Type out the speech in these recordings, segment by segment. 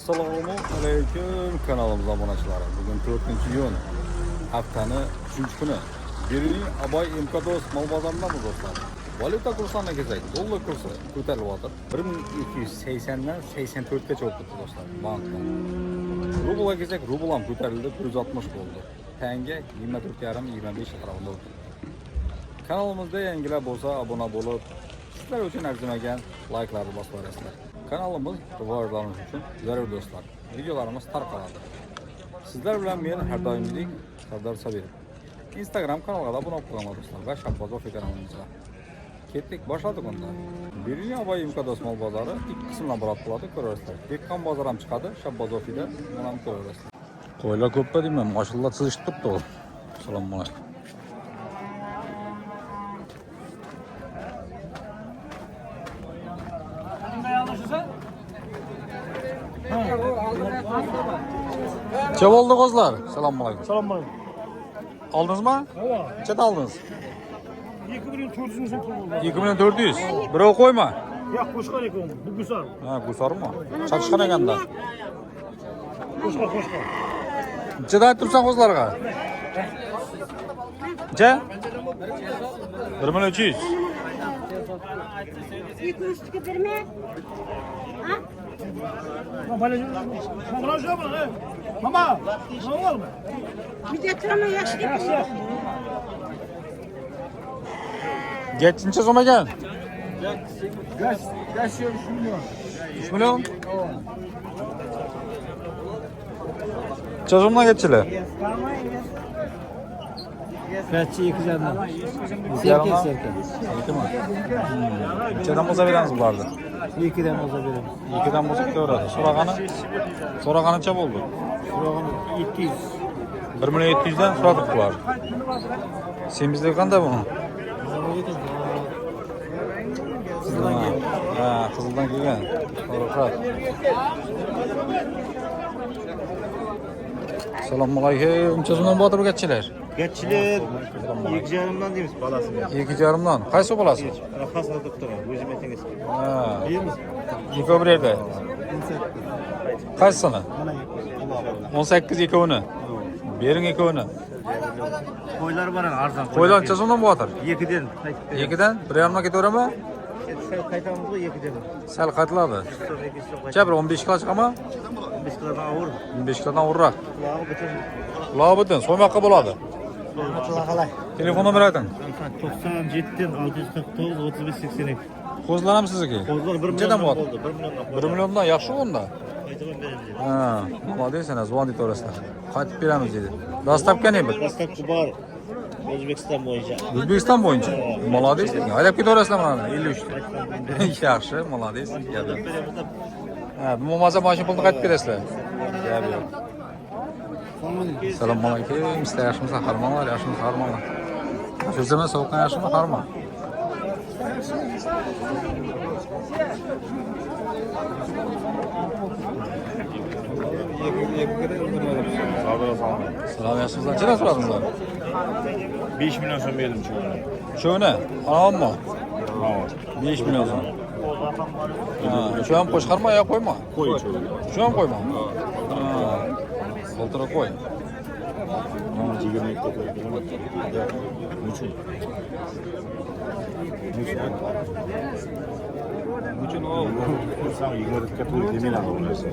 Assalomu alaykum kanalimiz obunachilari. Bugun 4-iyun haftani 3-kuni. Berlin Abay MKDOS mol bozoridamiz do'stlar. Valyuta kursiga kelsak, dollar kursi ko'tarilyapti. 1280 dan 84 gacha o'tdi do'stlar bankda. Rublga kelsak, rubl ham ko'tarildi, 160 bo'ldi. Tanga 24,5-25 aralığında o'tdi. Kanalimizda yangilar bo'lsa obuna bo'lib, sizlar uchun arzimagan like'larni bosib qo'yasizlar. Kanalimiz rivojlanishi uchun zarur do'stlar. Videolarimiz tarqaladi. Sizlar bilan men har doimgidek Sardor Sabirov. Instagram kanaliga obuna bo'lib do'stlar va Shabbozov kanalımızga. Ketdik, boshladik unda. Berlin Abay MKDOS mol bozori ikki qismdan iborat bo'ladi, ko'rasizlar. Dehqon bozori ham chiqadi, Shabbozovda buni ham ko'rasizlar. Qo'ylar ko'pda deyman, mashallah chizishib turibdi. Assalomu alaykum. Çe oldu kozlar? Selamünaleyküm. Selamünaleyküm. Aldınız mı? Evet. Çe aldınız? 2400 so'm pul bo'ldi. 2400. Birov koyma. Yo'q, qo'shqar ekan. Bu gusar. Ha, gusar mı? Çatışkan ekanda. Qo'shqar. Çe aytib tursan kozlarga? Çe? 1300. 200 berme. Ha? Mama, ne var mı? Bir de tırma yaşlı. Geçince soma gel. Kaç yiyor 3 milyon. 3 milyon. Çe somla geçile. Kaççı 2 candan. Serke. Çe'den boza veremiz bulardı. 2'den olsa verelim. 2'den bozuk da Soraganı çap oldu. Şuradan 700. 1 milyon 700'den suradık bular. Sen bizde kanda bunu? Kızıldan gel. Ha, Kızıldan gelgen. Rahat. Selamünaleyküm. Çözümden bu adamı geççiler. Geççiler 2 yarımdan deyimiz balasını. 2 yarımdan. Kaysı balası? Arkasında doktora. Gözüm etiniz. Ha. Değil misin? İki bir yerde. Kaç sana? 18 iki onu. Berin iki onu. Koylar var arzan. Koylan çözümden bu atar. 2'den. 2'den bir yanına gidiyor ama Sen kaytamızda 2'den. sel kaytıladı. Çabır 15 kilo çıkama 15 kilodan ağır. 15 kilodan vurrak. Kulağı bütün. Kulağı bıdın soymakka buladı. Kalay. Telefon numarayı aytın. 97'den 649 35 82. Kozlanam sizdeki. Kozlar 1 Çeden bu milyon atar. oldu. 1 milyon. 1 milyondan yaxşı onda. Aytımın verelim. Ha, молодец sana zvan deydi orasına. Qaytib beramiz dedi. Dastlabki ne bu? Dastlabki var. O'zbekiston bo'yicha. O'zbekiston bo'yicha. Молодец. Haydab ketarasizlar mana 53 ta. Yaxshi, молодец. Ha, bu momaza mashina pulni qaytib berasizlar. Gap yo'q. Assalomu alaykum. Sizlar yaxshimisiz? Harmonlar, yaxshimisiz? Harmonlar. Shu zaman sovuqdan yaxshimi? Harmon. Selam yaxshimizlar. Nechdan so'radingizlar? 5 milyon so'm berdim Cho'ni? Anavmi? 5 milyon so'm. Ha, shu ham qo'shqarma yo qo'yma? Qo'y cho'ni. Shu ham qo'yma. Ha. O'ltira qo'y. 22 qo'y. Nechun? Nechun ol? Kursam 20 ga to'g'ri demayman bu narsa.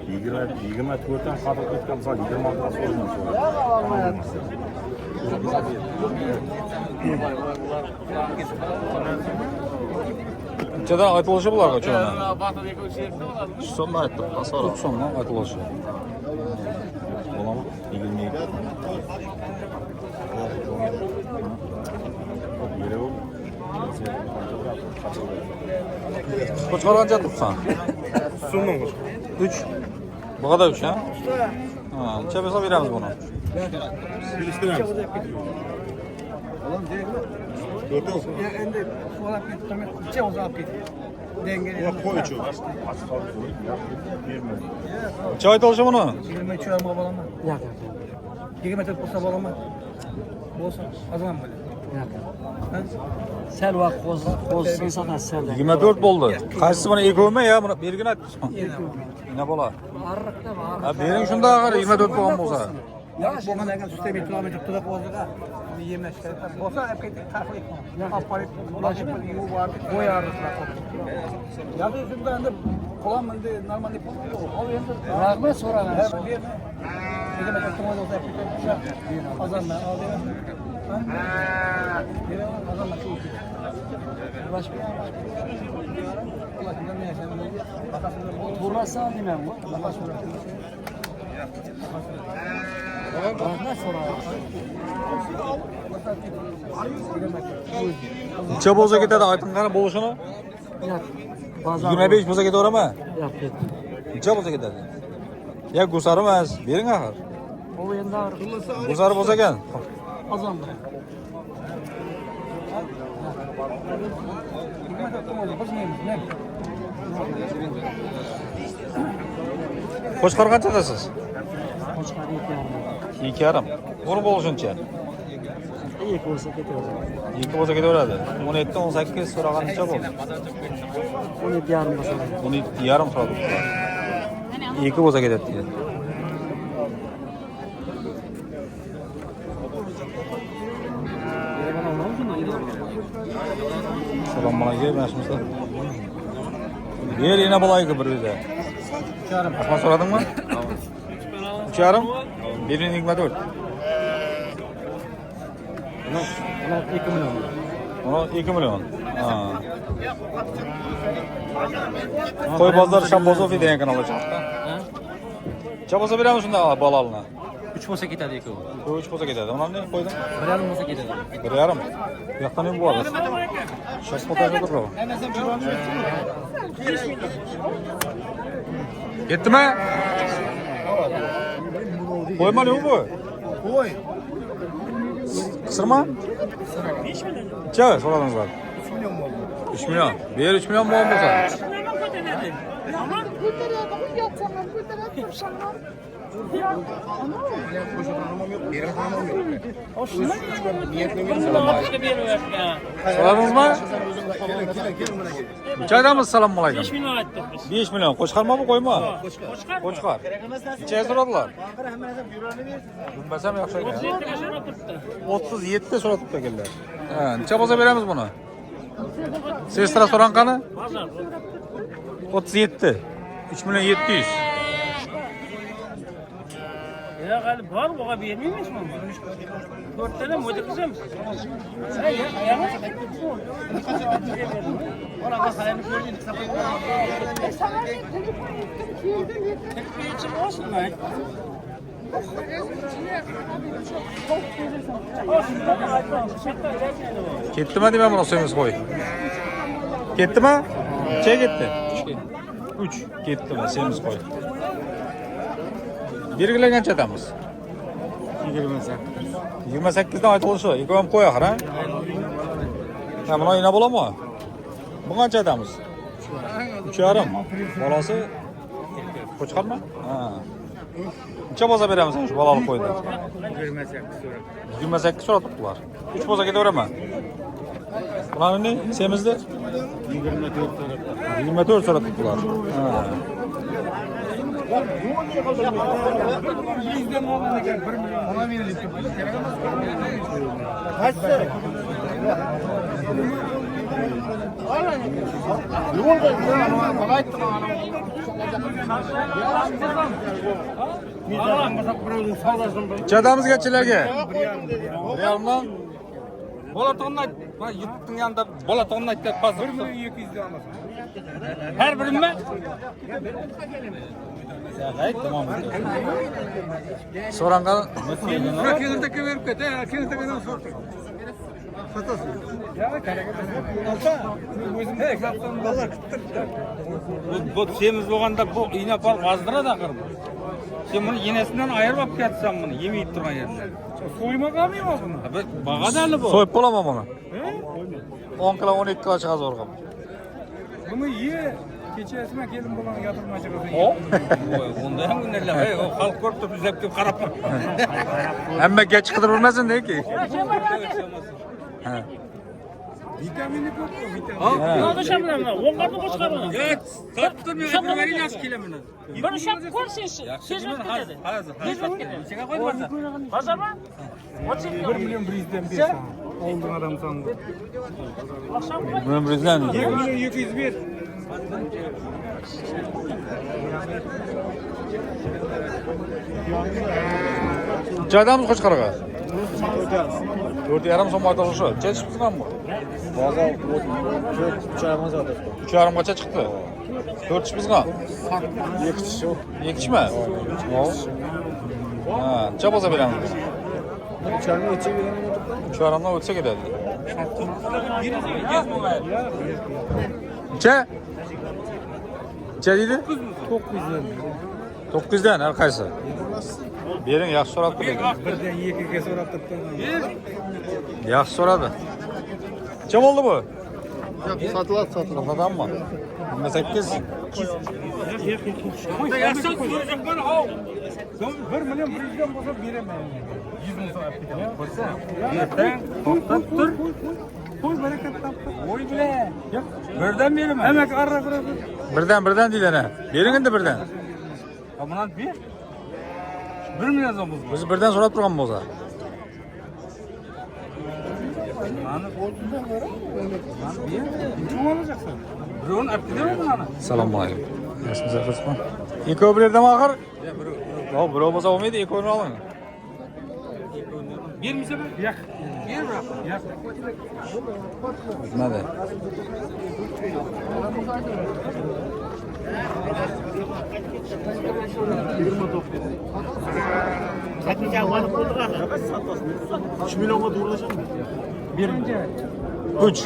24dan xato ketgan misol 26 ga so'radim Nechadan aytilishi bularga cho'ni? 3 so'mdan aytdim. Asora 3 so'mdan aytilishi. Bo'ladimi? 22. Qo'chqor qancha turibsan? So'mdan 3. Bug'ada 3 ha? Ha, necha bo'lsa beramiz buni? Kelishtiramiz. Endi so'rab ketdim. Necha o'zi olib ketdi. Dengeli. Qo'y cho'ni. Necha aytilishi buni? 23 bo'laman. Yo'q. 24 bo'lsa bo'laman. Bo'lsa, azoman bo'lar. Sel vaqt qo'zsin satasiz selda. 24 bo'ldi. Qaysisi buni ekomi ya? Buni bergin aytdi. Ne bo'la? Arriqda bor. Ha, bering shunda agar 24 bo'lgan bo'lsa. Yaxshi bo'lgan ekan sutda bitirib turib o'ziga yemlashga bo'lsa olib ketib tarqib olib borib ulashib yuvib borib qo'yarmiz. Yoki shunda endi qo'lam endi normalniy ol endi rahmat so'ragan. Nega men to'g'ri o'zim azamman oldi. Azamman shu. Ulashib Burası alayım bu. Necha bo'lsa ketadi ayting qani bo'lishini? 25 bo'lsa ketaverami? Yo'q, ketdi. Necha bo'lsa ketadi? Ya gusar emas, bering axir. O endi Gusar bo'lsa ekan. azam. Qo'shqar qanchadasiz? Qo'shqar 2,5. Buni bo'lishuncha. 2 bo'lsa ketaveradi. 2 bo'lsa ketaveradi. 17 18 so'raganicha bo'ldi. 17,5 bo'lsa. 17,5 so'radi. 2 bo'lsa ketadi dedi. Assalomu alaykum, yaxshimisizlar? Ber yana bo'layki bir o'zi. 3,5. Ahmad so'radingmi? 3,5. Bering 24. Buni 2 million. Buni 2 million. Ha. Qo'y bozor Shabozov degan kanalda chiqdi. Chabosa beramiz shunda bolalni. 3 bo'lsa ketadi ekan. 3 bo'lsa ketadi. Uni ne qo'ydim? 1,5 bo'lsa ketadi. 1,5. Bu yoqdan ham bo'ladi. Shospotaga turib. Ketdimi? Qo'yma ne bu? Qo'y. Qisirma? 5 million. Necha so'radingizlar? 3 million bo'ldi. 3 million. Ber 3 million bo'lgan bo'lsa. So'radingizmi? Necha aytamiz? Assalomu alaykum. 5 million aytdik biz. 5 million. Qo'shqarmi bu qo'yma? Qo'shqar. Necha so'radilar? Bilmasam yaxshi ekan. 37 ga so'rab turibdi. 37 so'ratibdi ekanlar. Ha, necha bo'lsa beramiz buni? Sestra so'ran qani? Bozor. 37. 3 million 700. Ya hali bor, boga bermaymizmi? 4 tane mo'da qilamiz. Sen ya, ayağına Ketdimi deyman buni so'yimiz qo'y. Ketdimi? Necha ketdi? 3 ketdimi semiz qo'y. Belgilagan qancha aytamiz? 28. 28 dan aytib o'sha. Ikki ham qo'y axir, ha? Ha, buni yana bo'ladimi? Bu qancha aytamiz? 3,5. Bolasi qo'chqarmi? Ha. Necha bo'lsa beramiz shu bolali qo'ydi? 28 so'ratibdilar. 3 bo'lsa ketaveraman. Bularni semizda 24 so'ratibdilar. Ha. Çadamız geçilerge. Realman. Bola tonlayt. Ben YouTube'un yanında bola tonlayt dep bazı. 1.200'de almasın. Her birim mi? Ya tamam. Sorangan. Kenarda verip ket, kenarda sor. Satasın. Ya olsa özümde hesaptan dolar kıttırdı. Bu semiz bo'lganda bu iğne pal qazdıradi axir. Sen bunu yenesinden ayırıp alıp ketsen bunu yemeyip durma yerine. Soyma kalmıyor mu bunu? Bağadalı bu. Soyup bulamam onu. 10 kilo 12 kilo çıkaz orgam. Bunu ye. Keçesine gelin bulan yatırma çıkasın. O? Onda hem günlerle. O halk korktu biz hep karap. Hemen geç kıdır vurmasın değil ki. Vitamini ko'p, vitamin. Yozishamlar, o'nlarni qo'shqarman. Yo'q, tortdim, aytib yaxshi kelamini. Bir shart ko'rsiz, sezib ketadi. Sezib ketadi. Nechaga qo'yibsan? Hozirmi? 1 million 100 dan bersan. Oldin adam sandı. Buni bizdan. 1 million 200 ber. Joydamiz Qo'chqarga. 4,5 so'm aytilishi. Chechibsizmi? Bozor 3,5 zaten. 3,5 gacha chiqdi. 4 chipizgan. 2 kişi yok. 2 chimi? Ha, necha bo'lsa beramiz? 3,5 içe verelim. 3,5dan o'tsa ketadi. Necha? Necha deydi? 900 dan har qaysi. Bering, yaxshi so'rab turdi. Birden 2'ye so'rab turibdi. Yaxshi so'radi. Necha bo'ldi bu? Satılır. So'radanmi? 28. Yaxshi so'raysan bana hov. 1 million 100 dan bo'lsa beraman. 100 ming so'rab ketaman. Bo'lsa. To'xtab tur. Qo'y barakat topdi. Voy bile. Birdan beraman. Hemen arra qilib. Birdan deydi ana. Bering endi birdan. Aman bir. 1 million so'm bu. Biz birdan so'rab turgan bo'lsa. Kim olacaksın? Birovni olib ketaman mana. Assalomu alaykum. Yaxshimisiz qizim? Ikkovi bir yerdami axir? Yo'q, birov bo'lsa olmaydi, ikkovini oling. Bermasa bir. Yak. Ber bırak. Yak. Bitmadi. Üç milyona doğrulacak mı? 3.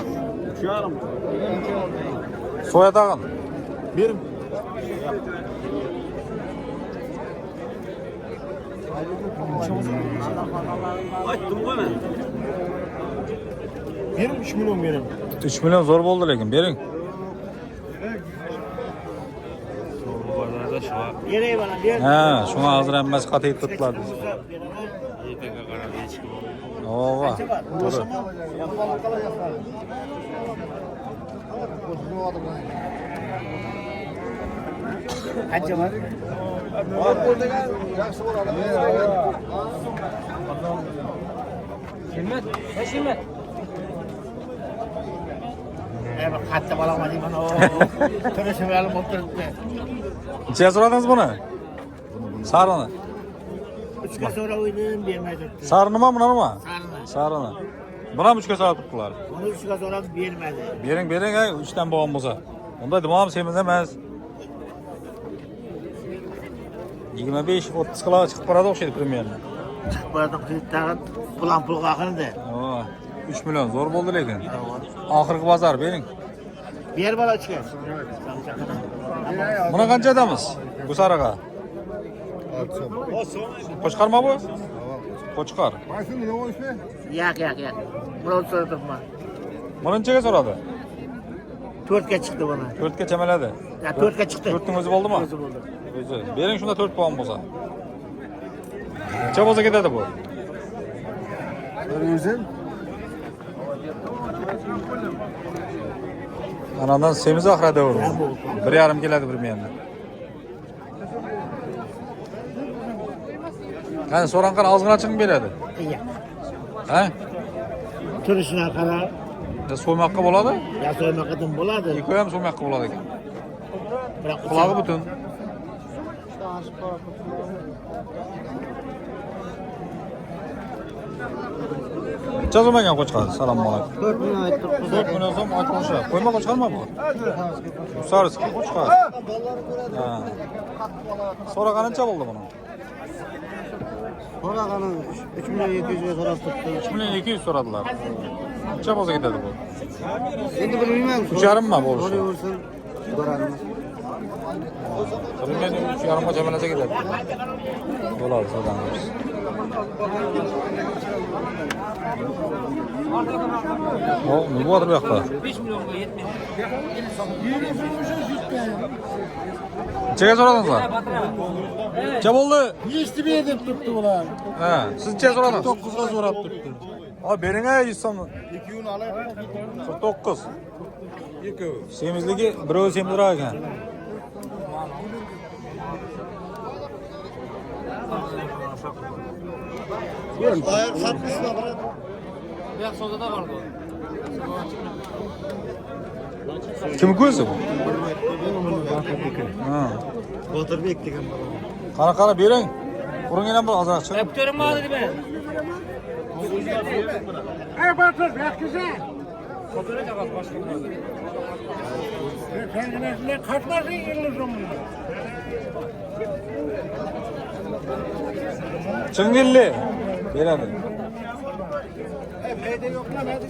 Şu yarım. Soya tag'in. Berim. Aytdim bana. Berim 3 milyon berim. 3 million zo'r bo'ldi lekin, bering. Ha, shuni hozir hammasi qat'iy tutdilar. Ova. Qancha var? Kimmet? Kimmet? Katta balamadım ben o. Töresi verelim oturup. Necha so'radingiz buni? Sarini. 3 gün sonra oynadım vermedim. Sarinimi, bunimi? Sarına. Sarini. Buni ham 3 ga so'rab turibdilar. Onu 3 gün sonra vermedi. Bering, ay 3 dan bo'lgan bo'lsa. Unda dimog'im semiz emas. 25-30 kilo chiqib boradi o'xshaydi premyerni. Çıkmadım kıyıtlarım. Pulan pul kalkındı. 3 million zo'r bo'ldi lekin. Oxirgi bozor bering. Bir bala çıkar. Buni qancha edamiz? Bu sariga. Qo'chqarmi bu? Qo'chqar. Yak. Bunu sonra durma. Buni nechaga so'radi? 4'e çıktı bana. 4 ga chamaladi. Ya 4'e çıktı. 4ning o'zi bo'ldimi? O'zi bo'ldi. O'zi. Bering shunda 4 bo'lgan bo'lsa. Necha bo'lsa ketadi bu? Özüm. Anadan semiz oxirada u. 1,5 keladi premyerni. Qani so'ranqan ozgina chiqib beradi. İyi. Ha? Turuşuna karar. So'ymoqqa bo'ladi? Ya soyma kadın buladı. Ikkovi ham so'ymoqqa bo'ladi ekan. Bırak Qulog'i butun. Necha so'm ekan qo'chqar? Assalomu alaykum. 4 milyon ettik. 4 million so'm aytmoqchi. Qo'yma qo'chqarmi bu? Sarıski qo'chqar. Ha. So'ragan necha bo'ldi buni? Soraganın 3 milyon 700'e sorar tuttu. 3 million 200 so'radilar. Necha bo'lsa ketadi bu? Şimdi bunu bilmem. 3,5 mi bo'lishi? Soruyu vursun. Soranın. Premyerni 3,5 ga chamalasa ketadi. Bo'ladi, so'ramiz. O, ne bu bu yoqda? 5 milyonga yetmedi. Nechaga so'radingizlar? Necha bo'ldi? Geçti bir edip tuttu ulan. Ha, siz necha so'radingiz? 9'a sorar tuttu. Abi berine 100 so'm. 2'ni alayım. 49. Semizligi 1.80 lira ekan. Dayak satmışsın abi. Kim ko'zi bu? Ha. Oturbek degan bola. Qara bering. Uringina bir ozroqcha. Batır, beklize. Kendine kaçmasın yıldızım. Chingilli. Beradi. Evde yok lan hadi.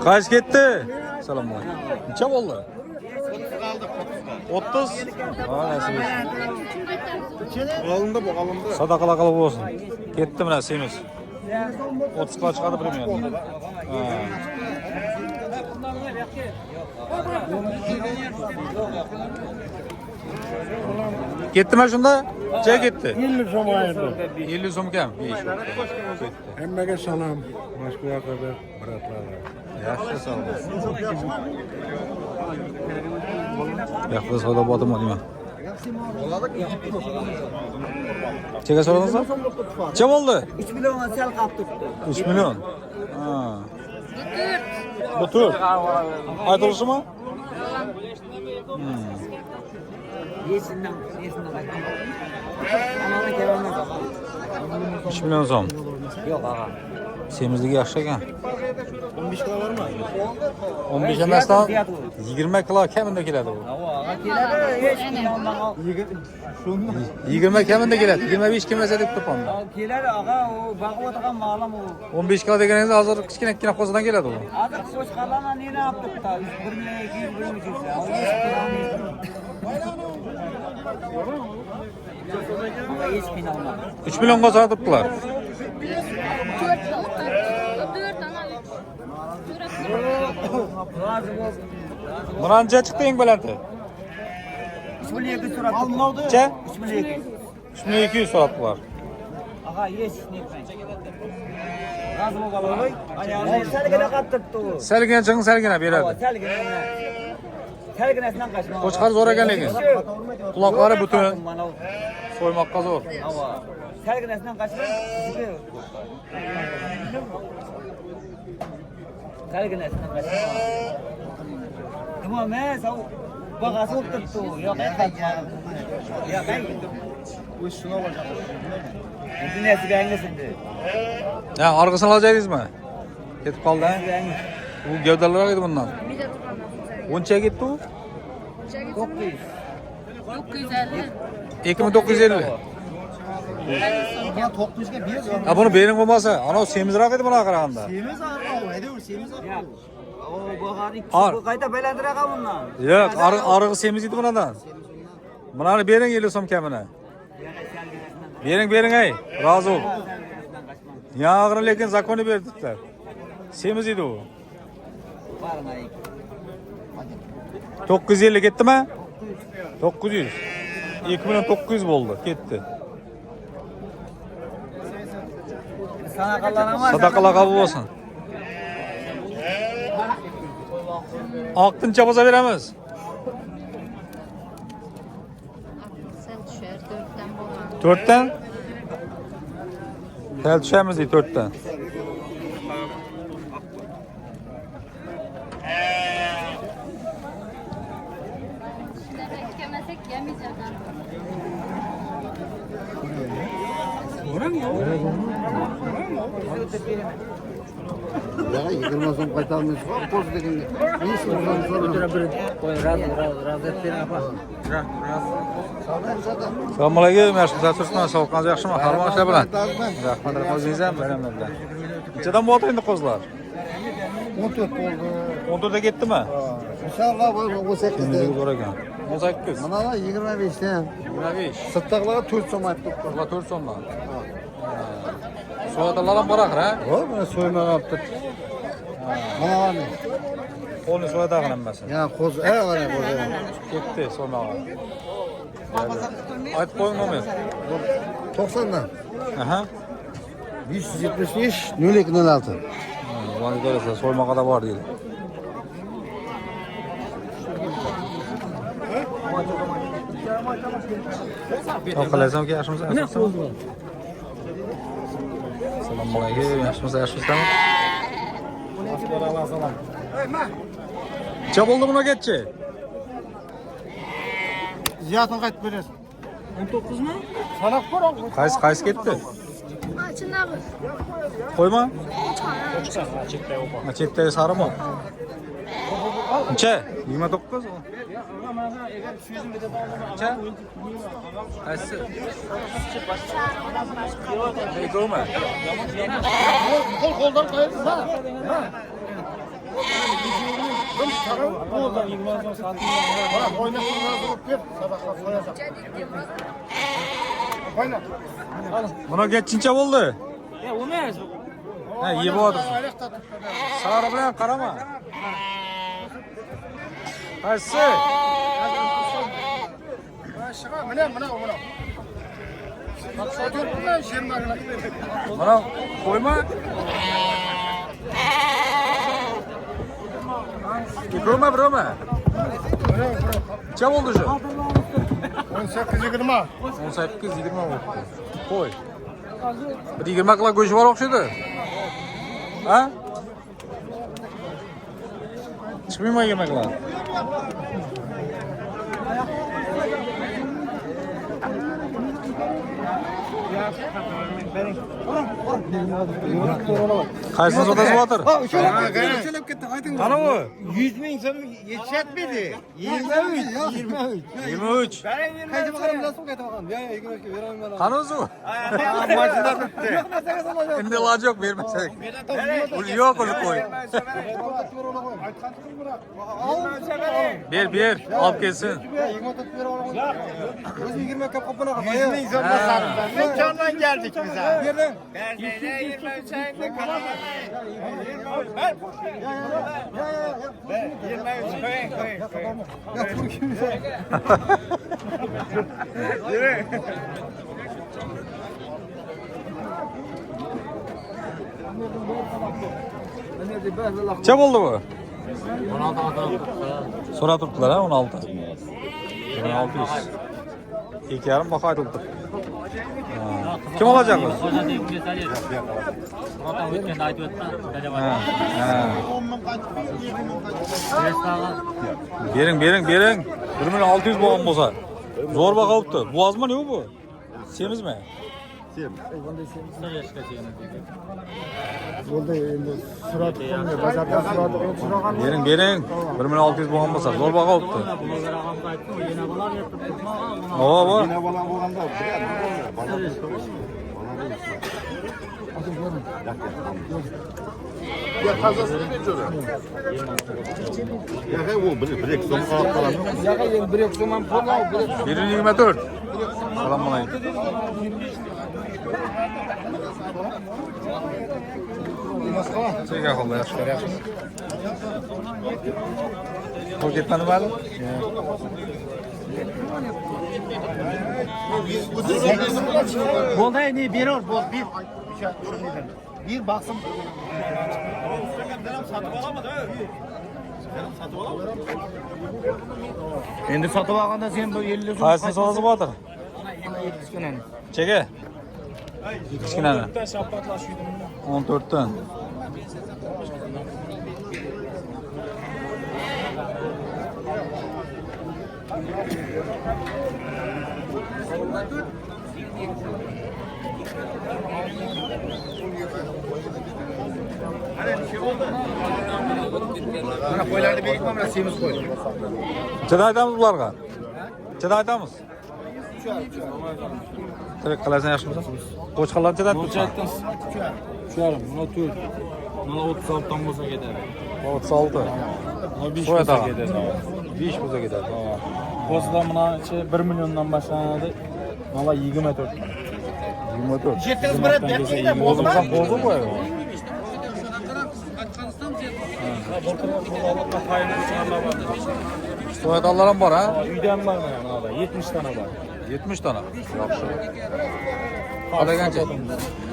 Kaç ketdi? Assalomu alaykum. Necha bo'ldi? 30. Ha, nasib Alındı bu alındı. Sadaqalar qilib bo'lsin. Ketdi mana semiz. 30 ga chiqadi примерно. Ha. Ketdimi shunda? Necha ketdi? 50 so'm ayırdı. 50 so'm kam. Ketdi. Hemmege salam. Moskva'ya kadar bıraklarlar. Yaxshi sog' bo'l. Yaxshi savdo bo'ldimi deyman. Nechaga so'radingizlar? Necha bo'ldi? 3 milyonga sel kaptık. 3 milyon. Ha. Bu 4. Aytılışımı? Yesinden kaçtım. Anana gelmez ağa. 3 milyon so'm. Yok ağa. Semizligi yaxshi ekan. 15 kilo var mı? 15 emasdan 20 kilo kamida keladi bu. Keledi, hiç milyondan al. 20 kamida keladi. 25 kelmasa deb turibman. Keledi ağa, o bakıp oturgan mağlam o. 15 kilo deganingiz hozir kichkina qo'zidan keladi bu. Azık qo'shqarlarni neni yaptık da? 1 milyon 200 milyon çıksa. Hiç kinalmadı. 3 millionga sotibdilar. 4 Razı ol. Buna necha chiqdi eng balanti? 3 milyon 200 surat. Almadı. Necha? 3 milyon 200. 3 milyon 200 so'rabdilar. Ağa hiç ne etmeyin. Razı ol babalar. Ayağını selgine kattırdı o. Salgina chiqing salgina beradi. Selginesinden kaçma. Qo'chqar zo'r ekan lekin. Quloqlari butun. So'ymoqqa zo'r. Selginesinden kaçma. Selginesinden kaçma. Tamam sağ bagası oturttu. Yok kaçma. Ya ben Bu şuna olacak. Bütün nesi beğenmesin de. Ya arqasini olacaksizmi? Ketib qoldi. Bu gavdalar edi bundan. Oncha ketdi u? 900. 950. 2950. Ya 900'ga bir yazıyor. Ha buni bering bo'lmasa, ana semizroq edi buna qaraganda. Semiz ağır o. Ediyor semiz ağır. Ya. O bagari Ar- bu kayda belendirek bundan. Yo'q, arig'i semiz edi bunadan. Bunani bering 50 so'm kamini. Bering ay. Rozi bo'l. Yog'ini lekin zakoni berdilar. Semiz edi u. 950 ketdimi? 900. 2900 bo'ldi, ketdi. Sadaqalar qabul bo'lsin. Oqtincha bo'lsa beramiz. Sel düşer 4'ten bulan. 4'ten? Tel düşemiz değil 4'ten. Beklemesek yemeyeceğiz. Ya 20 so'm qaytarmaysiz. Qo'z deganga. Neyse buradan sonra. Razı ettiğini yapar. Assalomu alaykum, yaxshimisiz? Tursunman, sog'liqingiz yaxshimi? Qarama ishlar bilan. Rahmat, o'zingiz ham bayramlar bilan. Nechadan bo'ldi endi qo'zlar? 14 bo'ldi. 14 ketdimi? İnşallah bu 18'de. Endi zo'r ekan. 18. Mana 25'ten. 25. Sırtdaqlarga 4 so'm aytdik. Ular 4 so'mdan. So'yatalar ham bor axir, ha? Voy, mana so'yma qolibdi. Mana ne? Qo'lni so'yatag'in hammasi. Ya qo'z, mana qo'z. Ketdi so'ymaga. Aytib qo'ying nomer. 90'dan. Aha. 575 0206. Ulan görürsen soymağa da var değil. Çok kalesem ki yaşımız yaşımız. Selamun aleyküm. Yaşımız yaşımız tamam. Neçe oldu buna geççi? Ziyatını qaytib berasiz. 19 mu? Qaysi ketdi? Açınlar. Qo'yma. Chetdagi sarimi? Necha? 29. Necha? Qaysi? Yigirma. Koldan koyarız ha. Buna geçince oldu. Ya olmaz. Ha, yeb o'tirsin. Sari bilan qarama. Qaysi? Mana qo'yma. Yigirma birmi? Necha bo'ldi shu? 18-20. 18-20 bo'libdi. Qo'y. Bir 20 qila go'sht bor o'xshaydi. Ha? Chiqmaymi 20 qila? Qaysini sotasiz bo'tir? Söylep ketdi, ayting. Qani u? 100 ming so'm yetishmaydi. 23. 23. Qayta bakalım nasıl qayta bakalım. Ya 23 veremem ben. Qani o'zi? Maçlar bitti. Endi iloji yo'q bermasak. Yo'q o'zi qo'y. Ber, olib kelsin. 20 kap kapına kapı. 100 ming so'm sarfdan. Ne candan geldik biz ha. Yerden. Necha bo'ldi bu? 16 so'rab turibdilar ha 16. 1600. 2,5 baho aytildi. Kim olacak bu? Bering. 1600 bo'lgan bo'lsa. Zo'r baho olibdi. Bu ozmi ne bu? Semizmi? Bo'ldi endi surat qo'ying. Bozorda surat so'ragan. Bering. 1600 bo'lgan bo'lsa, zo'r baho olibdi. O. Yine bana bo'lganda ya kazasını geçiyor. Ya bu bir son kalan. Ya endi 1 so'm ham pul al, 124. Assalomu alaykum. Chega qoldi, yaxshi ko'ryapsiz. Qo'l ketmadi ma'lum? Bo'ldi, ne beror, bo'l, bir. Bir baksın. Endi sotib olganda sen bu 50 so'm. Qaysini sotasiz bo'tir? Kichkinani. Chega. Kichkinani. 14 dan. Mana qo'ylarni berikman, mana semiz qo'y. Nechada aytamiz bularga? Nechada aytamiz? Tirik qilasan yaxshimisiz? Qo'chqarlar nechada aytamiz? 3,5, mana 4. Mana 36 dan bo'lsa ketadi. 36. Mana 5 Qo'yadi. bo'lsa ketadi. 5 bo'lsa ketadi. Qo'sida mana 1 milliondan boshlanadi. Mana 24. 24. Jetimiz birat berdi, bo'ldi. Bo'ldi bu. Soyadallarım var ha? Uydan var mı yani abi? 70 tane var. 70 tane. Yaxşı. Qalagancha.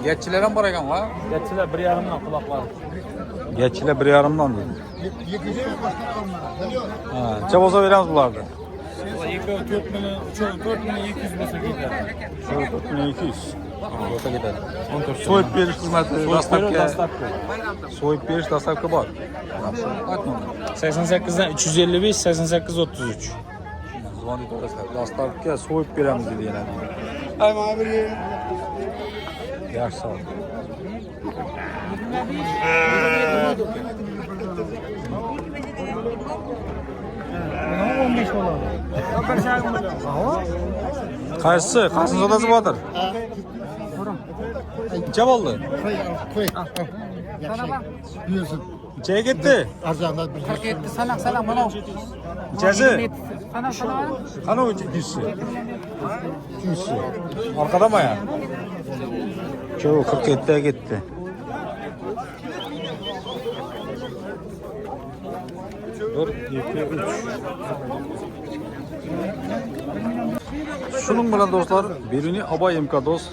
Getchilerim var ekan va? Geçiler 1,5'dan kulaklar. Getchiler 1,5dan deydi. Ha, necha bo'lsa beramiz bularni? 4 milyon, 4200 bo'lsa ketadi. 4200. Bo'lsa ketadi. So'yib berish xizmati dastlabki. So'yib berish dastlabki bor. Yaxshi. Aytma. 88'den 355, 88 33. Zvonit o'rasizlar. Dastlabki so'yib beramiz dedi yana. Yaxshi sağ ol. Qaysi? Qasin sodasi bo'dir. Necha bo'ldi? Qo'y. Buyursin. Nechaga ketdi? Arzondan bir 47 sanak sanak mana. Nechasi? Sanak sanak. Qani u ikkinchisi? Ikkinchisi. Orqadami ya? Cho 47 ga ketdi. Bir, iki, üç. Şunun bilan do'stlar, Beruniy Abay Imkados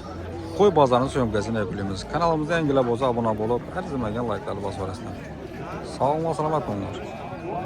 qo'y bozorining syomkasini yakunlaymiz. Kanalimizga yangilar bo'lsa obuna bo'lib, arzimagan layklarni bosib borasizlar. Sog' va salomat bo'linglar.